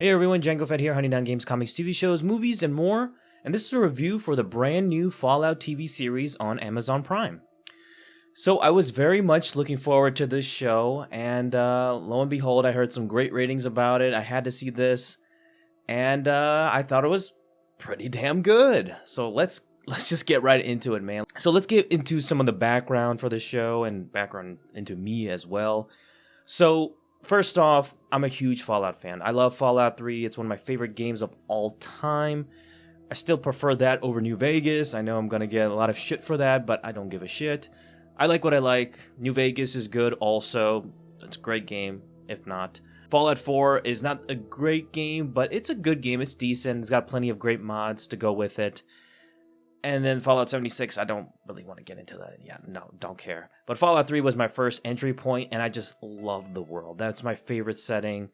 Hey everyone, Django Fett here, hunting down games, comics, TV shows, movies, and more. And this is a review for the brand new Fallout TV series on Amazon Prime. So I was very much looking forward to this show, and lo and behold, I heard some great ratings about it. I had to see this, and I thought it was pretty damn good. So let's just get right into it, man. So let's get into some of the background for the show and background into me as well. So first off, I'm a huge Fallout fan. I love Fallout 3. It's one of my favorite games of all time. I still prefer that over New Vegas. I know I'm going to get a lot of shit for that, but I don't give a shit. I like what I like. New Vegas is good also. It's a great game, if not. Fallout 4 is not a great game, but it's a good game. It's decent. It's got plenty of great mods to go with it. And then Fallout 76, I don't really want to get into that. Yeah, no, don't care. But Fallout 3 was my first entry point, and I just love the world. That's my favorite setting.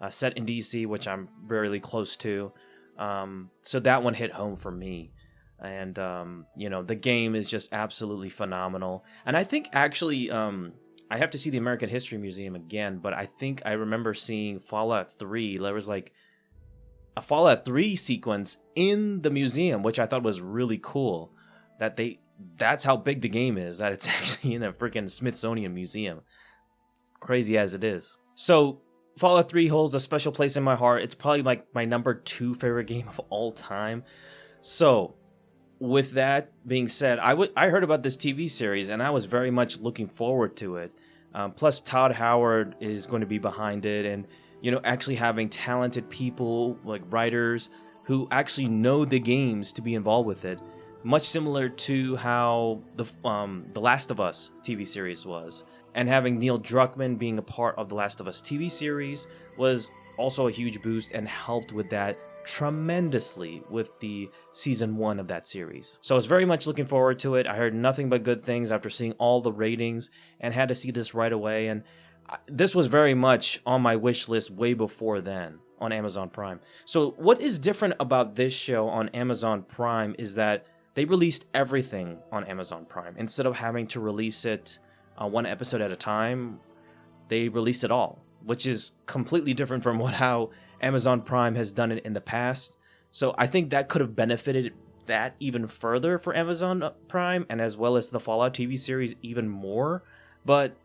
Set in DC, which I'm really close to. So that one hit home for me. And, the game is just absolutely phenomenal. And I think, actually, I have to see the American History Museum again, but I think I remember seeing Fallout 3. There was, like, a Fallout 3 sequence in the museum, which I thought was really cool. That's how big the game is, that it's actually in a freaking Smithsonian museum. Crazy as it is. So Fallout 3 holds a special place in my heart. It's probably like my number 2 favorite game of all time. So with that being said, I heard about this TV series and I was very much looking forward to it. Plus Todd Howard is going to be behind it, and actually having talented people like writers who actually know the games to be involved with it, much similar to how the Last of Us TV series was. And having Neil Druckmann being a part of the Last of Us TV series was also a huge boost and helped with that tremendously with the season 1 of that series. So I was very much looking forward to it. I heard nothing but good things after seeing all the ratings and had to see this right away. And this was very much on my wish list way before then on Amazon Prime. So what is different about this show on Amazon Prime is that they released everything on Amazon Prime. Instead of having to release it one episode at a time, they released it all, which is completely different from how Amazon Prime has done it in the past. So I think that could have benefited that even further for Amazon Prime, and as well as the Fallout TV series even more. But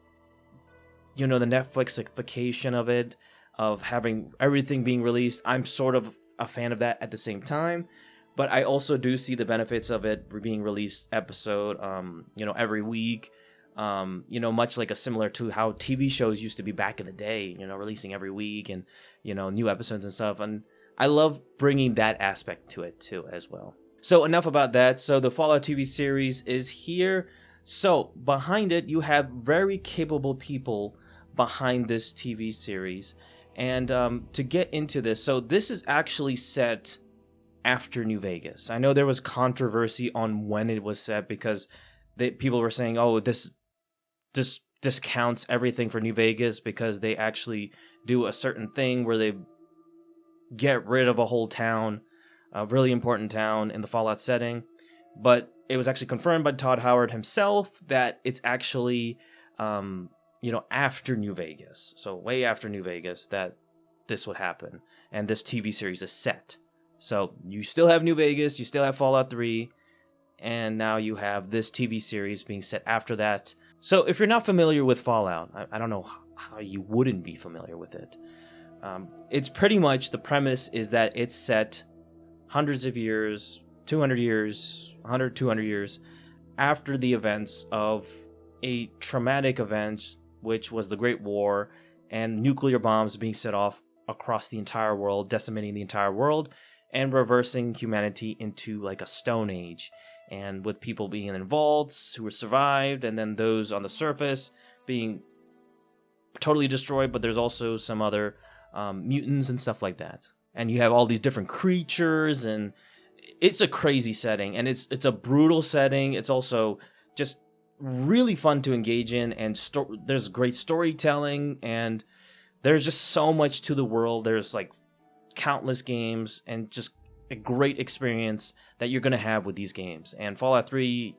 the Netflixification of it, of having everything being released, I'm sort of a fan of that at the same time. But I also do see the benefits of it being released episode, every week. Much like similar to how TV shows used to be back in the day, releasing every week and, new episodes and stuff. And I love bringing that aspect to it too, as well. So enough about that. So the Fallout TV series is here. So behind it, you have very capable people behind this TV series. And to get into this, so this is actually set after New Vegas. I know there was controversy on when it was set because people were saying, oh, this discounts everything for New Vegas because they actually do a certain thing where they get rid of a whole town, a really important town in the Fallout setting. But it was actually confirmed by Todd Howard himself that it's actually after New Vegas, so way after New Vegas, that this would happen, and this TV series is set. So you still have New Vegas, you still have Fallout 3, and now you have this TV series being set after that. So if you're not familiar with Fallout, I don't know how you wouldn't be familiar with it. It's pretty much, the premise is that it's set hundreds of years, 200 years, 100, 200 years after the events of a traumatic event, which was the Great War, and nuclear bombs being set off across the entire world, decimating the entire world, and reversing humanity into like a Stone Age. And with people being in vaults who were survived, and then those on the surface being totally destroyed, but there's also some other mutants and stuff like that. And you have all these different creatures, and it's a crazy setting, and it's a brutal setting. It's also just really fun to engage in, and there's great storytelling, and there's just so much to the world. There's like countless games, and just a great experience that you're going to have with these games. And Fallout 3,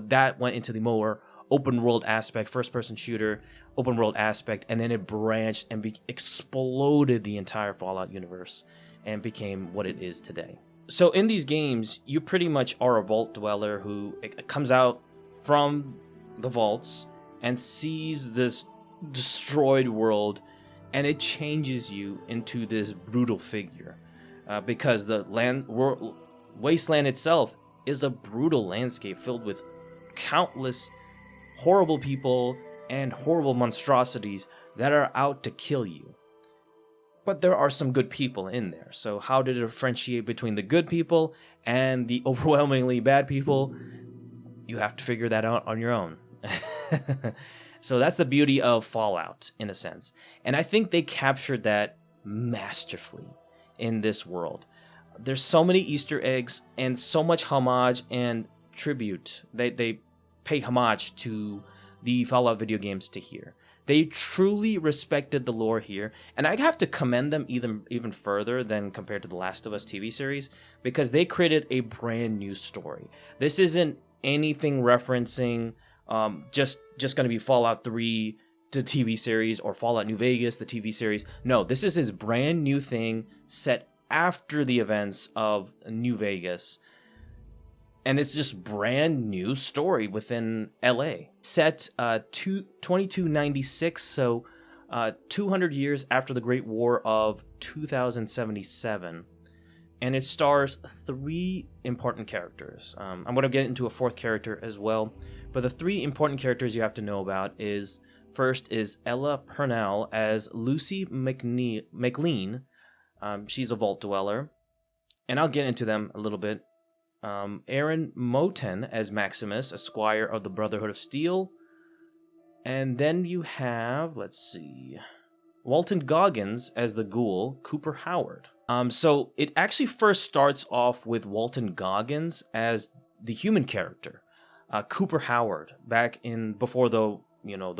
that went into the more open world aspect, first person shooter, open world aspect, and then it branched and exploded the entire Fallout universe and became what it is today. So in these games, you pretty much are a vault dweller who comes out from the vaults and sees this destroyed world, and it changes you into this brutal figure because the wasteland itself is a brutal landscape filled with countless horrible people and horrible monstrosities that are out to kill you. But there are some good people in there. So how to differentiate between the good people and the overwhelmingly bad people? You have to figure that out on your own. So that's the beauty of Fallout, in a sense. And I think they captured that masterfully in this world. There's so many Easter eggs and so much homage and tribute. They pay homage to the Fallout video games to here. They truly respected the lore here, and I have to commend them even further than compared to the Last of Us TV series, because they created a brand new story. This isn't anything referencing just going to be Fallout 3 the TV series or Fallout New Vegas the TV series. No, this is his brand new thing set after the events of New Vegas. And it's just brand new story within LA. Set 2296, so 200 years after the Great War of 2077. And it stars 3 important characters. I'm going to get into a 4th character as well. But the 3 important characters you have to know about is, first is Ella Purnell as Lucy McLean. She's a vault dweller. And I'll get into them a little bit. Aaron Moten as Maximus, a squire of the Brotherhood of Steel. And then you have, let's see, Walton Goggins as the ghoul, Cooper Howard. So it actually first starts off with Walton Goggins as the human character, Cooper Howard, back in before the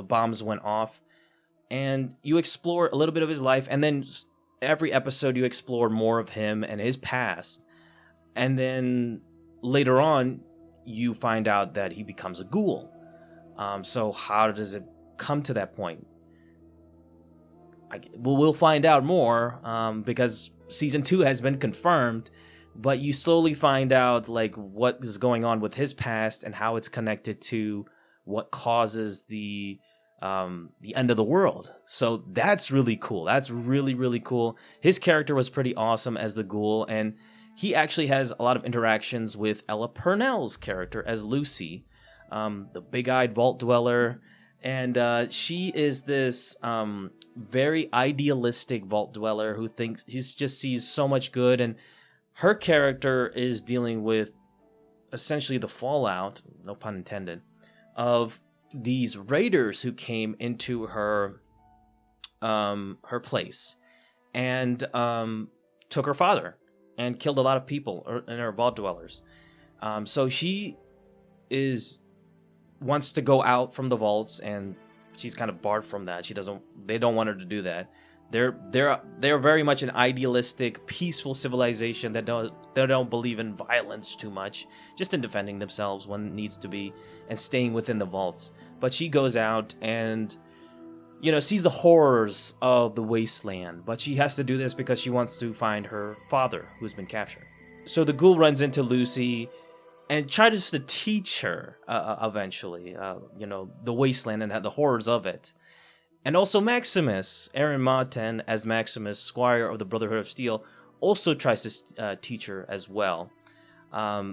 bombs went off, and you explore a little bit of his life, and then every episode you explore more of him and his past, and then later on you find out that he becomes a ghoul. So how does it come to that point? We'll find out more because season 2 has been confirmed, but you slowly find out like what is going on with his past and how it's connected to what causes the end of the world. So that's really cool. That's really, really cool. His character was pretty awesome as the ghoul, and he actually has a lot of interactions with Ella Purnell's character as Lucy, the big-eyed vault dweller. And she is this very idealistic vault dweller who thinks he just sees so much good. And her character is dealing with essentially the fallout, no pun intended, of these raiders who came into her place and took her father and killed a lot of people in her vault dwellers. So she wants to go out from the vaults, and she's kind of barred from that. They don't want her to do that. They're very much an idealistic, peaceful civilization that don't believe in violence too much, just in defending themselves when it needs to be and staying within the vaults. But she goes out and sees the horrors of the wasteland, but she has to do this because she wants to find her father who's been captured. So the ghoul runs into Lucy and tries to teach her eventually, the wasteland and the horrors of it. And also Maximus, Aaron Moten as Maximus, Squire of the Brotherhood of Steel, also tries to teach her as well.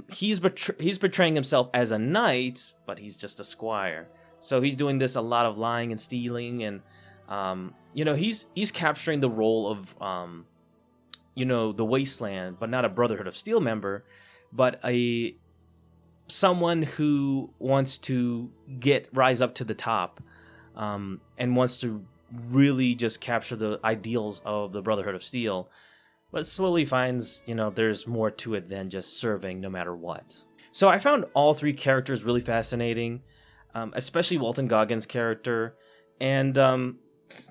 He's portraying himself as a knight, but he's just a squire. So he's doing this a lot of lying and stealing, and he's capturing the role of the wasteland, but not a Brotherhood of Steel member, but someone who wants to rise up to the top, and wants to really just capture the ideals of the Brotherhood of Steel, but slowly finds there's more to it than just serving no matter what. So I found all 3 characters really fascinating, especially Walton Goggins' character, and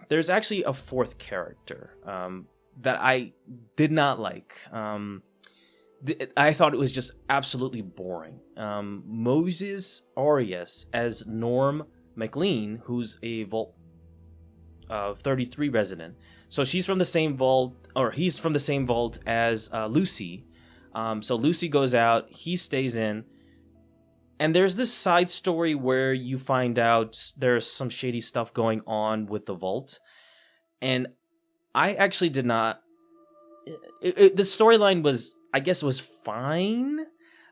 there's actually a 4th character that I did not like. I thought it was just absolutely boring. Moses Arias as Norm McLean, who's a Vault 33 resident. So she's from the same vault, or he's from the same vault as Lucy. So Lucy goes out, he stays in, and there's this side story where you find out there's some shady stuff going on with the vault. And I actually did not. The storyline was, I guess, was fine,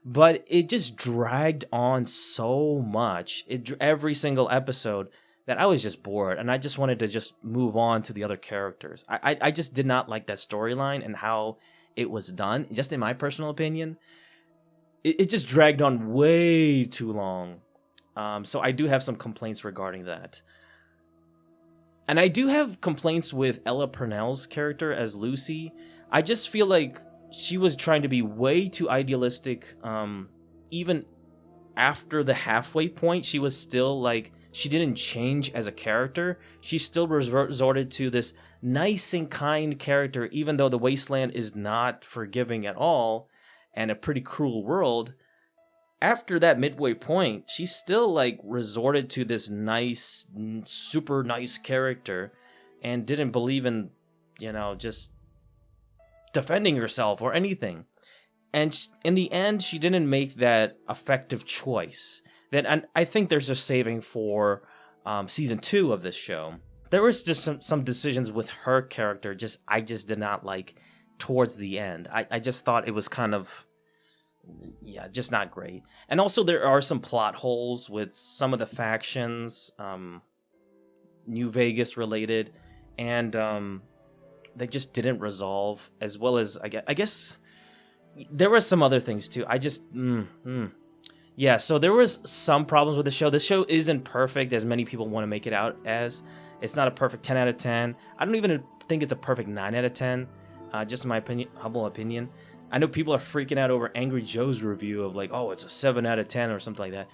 but it just dragged on so much. Every single episode that I was just bored, and I just wanted to just move on to the other characters. I just did not like that storyline and how it was done. Just in my personal opinion, it just dragged on way too long. So I do have some complaints regarding that. And I do have complaints with Ella Purnell's character as Lucy. I just feel like she was trying to be way too idealistic. Even after the halfway point, she was still like, she didn't change as a character. She still resorted to this nice and kind character, even though the Wasteland is not forgiving at all and a pretty cruel world. After that midway point, she still like resorted to this nice, super nice character and didn't believe in, just defending herself or anything. And in the end, she didn't make that effective choice. And I think there's a saving for season 2 of this show. There was just some decisions with her character I just did not like towards the end. I just thought it was kind of, just not great. And also there are some plot holes with some of the factions, New Vegas related, and they just didn't resolve, as well as I guess there were some other things too. So there was some problems with the show. This show isn't perfect as many people want to make it out as. It's not a perfect 10 out of 10. I don't even think it's a perfect 9 out of 10. Just my opinion, humble opinion. I know people are freaking out over Angry Joe's review of like, oh, it's a 7 out of 10 or something like that.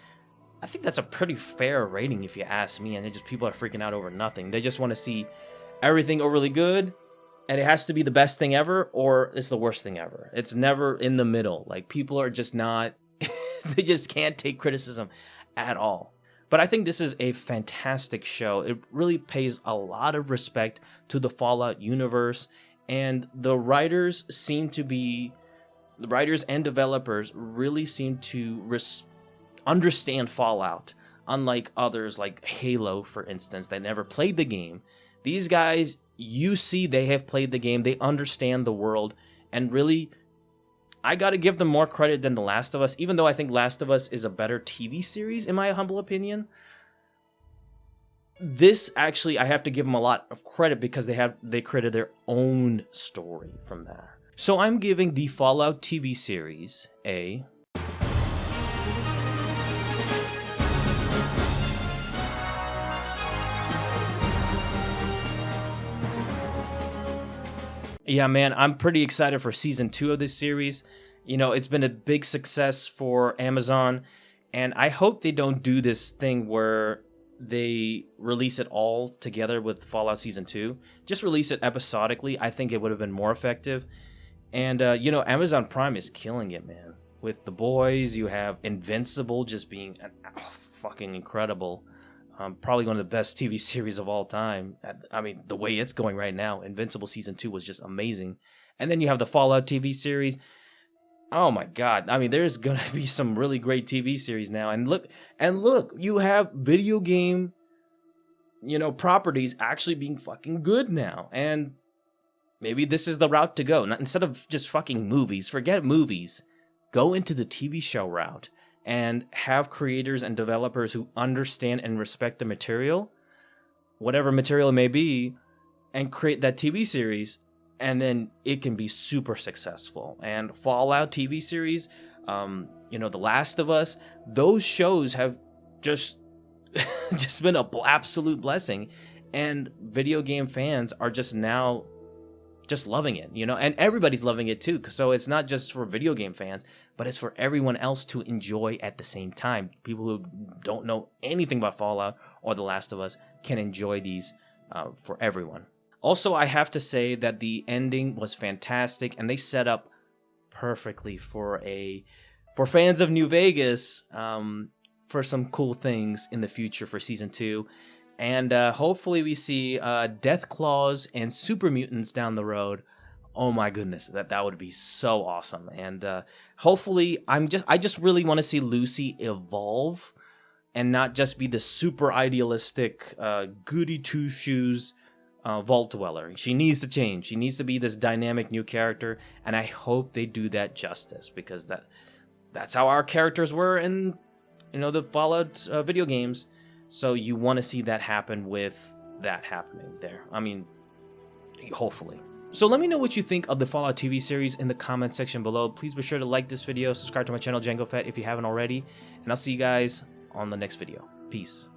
I think that's a pretty fair rating if you ask me, and people are freaking out over nothing. They just want to see everything overly good, and it has to be the best thing ever, or it's the worst thing ever. It's never in the middle. Like, people are just not, they just can't take criticism at all. But I think this is a fantastic show. It really pays a lot of respect to the Fallout universe, and the writers and developers really seem to understand Fallout, unlike others like Halo, for instance, that never played the game. These guys, you see they have played the game, they understand the world, and really, I gotta give them more credit than The Last of Us, even though I think Last of Us is a better TV series, in my humble opinion. This, actually, I have to give them a lot of credit because they created their own story from that. So I'm giving the Fallout TV series a... Yeah, man, I'm pretty excited for season 2 of this series. It's been a big success for Amazon, and I hope they don't do this thing where they release it all together with Fallout Season 2. Just release it episodically. I think it would have been more effective. And, Amazon Prime is killing it, man. With The Boys, you have Invincible just being fucking incredible. Probably one of the best TV series of all time. I mean, the way it's going right now, Invincible Season 2 was just amazing. And then you have the Fallout TV series. Oh my God. I mean, there's going to be some really great TV series now. And look, you have video game, properties actually being fucking good now. And maybe this is the route to go. Instead of just fucking movies, forget movies. Go into the TV show route and have creators and developers who understand and respect the material, whatever material it may be, and create that TV series. And then it can be super successful. And Fallout TV series, The Last of Us, those shows have just been an absolute blessing. And video game fans are just now just loving it, and everybody's loving it too. So it's not just for video game fans, but it's for everyone else to enjoy at the same time. People who don't know anything about Fallout or The Last of Us can enjoy these for everyone. Also, I have to say that the ending was fantastic, and they set up perfectly for fans of New Vegas, for some cool things in the future for season 2. And hopefully we see Death Claws and Super Mutants down the road. Oh my goodness, that would be so awesome. And hopefully I just really want to see Lucy evolve and not just be the super idealistic goody two shoes vault dweller. She needs to change. She needs to be this dynamic new character, and I hope they do that justice, because that's how our characters were in the Fallout video games. So you want to see that happen with that happening there. I mean, hopefully. So let me know what you think of the Fallout TV series in the comment section below. Please be sure to like this video, subscribe to my channel, Django Fett, if you haven't already, and I'll see you guys on the next video. Peace.